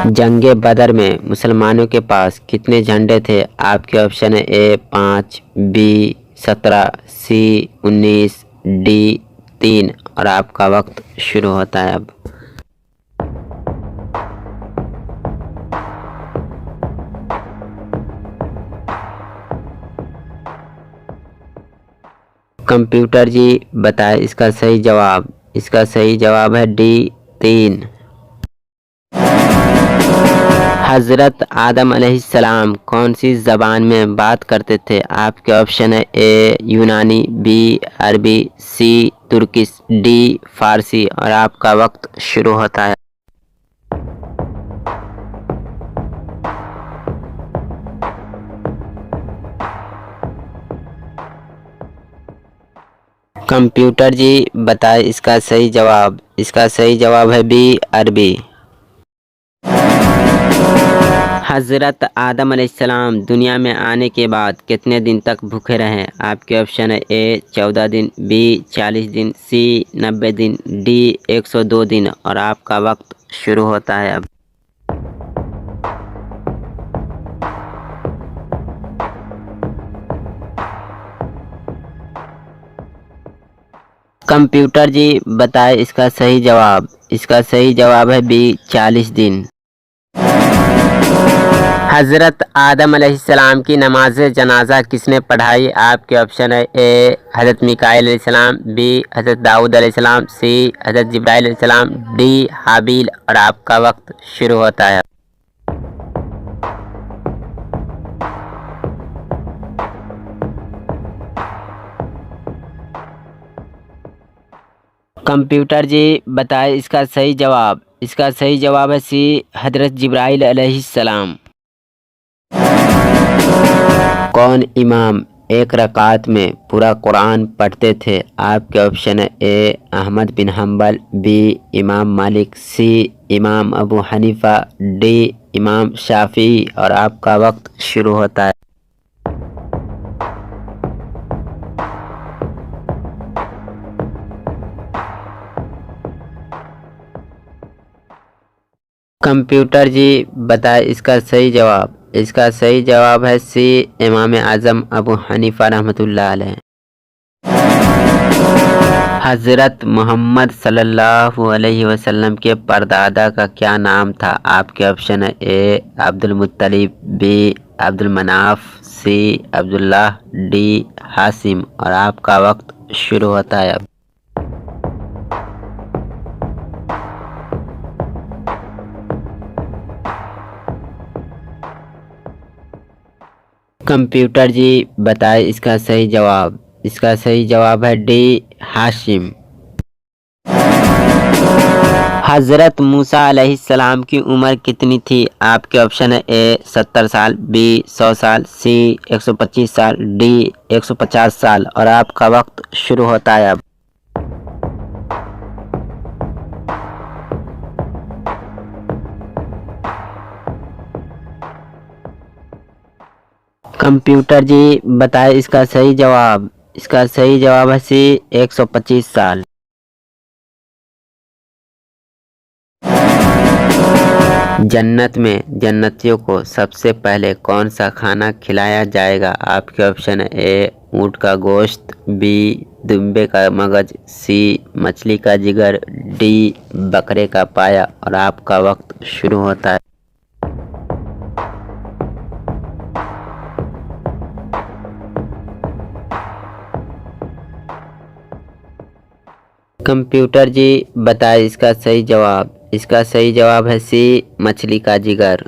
जंगे बदर में मुसलमानों के पास कितने झंडे थे? आपके ऑप्शन है ए 5, बी 17, सी 19, डी 3 और आपका वक्त शुरू होता है अब। कंप्यूटर जी बताए इसका सही जवाब। इसका सही जवाब है डी 3। हज़रत आदम अलैहिस्सलाम कौन सी ज़बान में बात करते थे? आपके ऑप्शन है ए यूनानी, बी अरबी, सी तुर्किश, डी फारसी और आपका वक्त शुरू होता है। कंप्यूटर जी बताए इसका सही जवाब। इसका सही जवाब है बी अरबी। हज़रत आदम अलैहिस्सलाम दुनिया में आने के बाद कितने दिन तक भूखे रहे? आपके ऑप्शन है ए 14 दिन, बी 40 दिन, सी 90 दिन, डी 102 दिन और आपका वक्त शुरू होता है अब। कंप्यूटर जी बताए इसका सही जवाब। इसका सही जवाब है बी 40 दिन। हज़रत आदम अलैहिस्सलाम की नमाज जनाजा किसने पढ़ाई? आपके ऑप्शन है ए हज़रत मिकाईल अलैहिस्सलाम, बी हज़रत दाऊद अलैहिस्सलाम, सी हज़रत जिब्राईल अलैहिस्सलाम, डी हाबील और आपका वक्त शुरू होता है। कंप्यूटर जी बताए इसका सही जवाब। इसका सही जवाब है सी हज़रत जिब्राईल अलैहिस्सलाम। कौन इमाम एक रकात में पूरा कुरान पढ़ते थे? आपके ऑप्शन है ए अहमद बिन हम्बल, बी इमाम मालिक, सी इमाम अबू हनीफा, डी इमाम शाफी और आपका वक्त शुरू होता है। कंप्यूटर जी बताए इसका सही जवाब। इसका सही जवाब है सी इमाम आज़म अबू हनीफा रहमतुल्लाह अलैह। हज़रत मोहम्मद सल्लल्लाहु अलैहि वसल्लम के परदादा का क्या नाम था? आपके ऑप्शन है ए अब्दुल मुत्तलिब, बी अब्दुल मनाफ, सी अब्दुल्लाह, डी हासिम और आपका वक्त शुरू होता है अब। कंप्यूटर जी बताए इसका सही जवाब। इसका सही जवाब है डी हाशिम। हज़रत मूसा अलैहिस्सलाम की उम्र कितनी थी? आपके ऑप्शन है ए 70 साल, बी 100 साल, सी 125 साल, डी 150 साल और आपका वक्त शुरू होता है अब। कंप्यूटर जी बताए इसका सही जवाब। इसका सही जवाब है सी 125 साल। जन्नत में जन्नतियों को सबसे पहले कौन सा खाना खिलाया जाएगा? आपके ऑप्शन है ए ऊँट का गोश्त, बी दुम्बे का मगज, सी मछली का जिगर, डी बकरे का पाया और आपका वक्त शुरू होता है। कंप्यूटर जी बताए इसका सही जवाब। इसका सही जवाब है सी मछली का जिगर।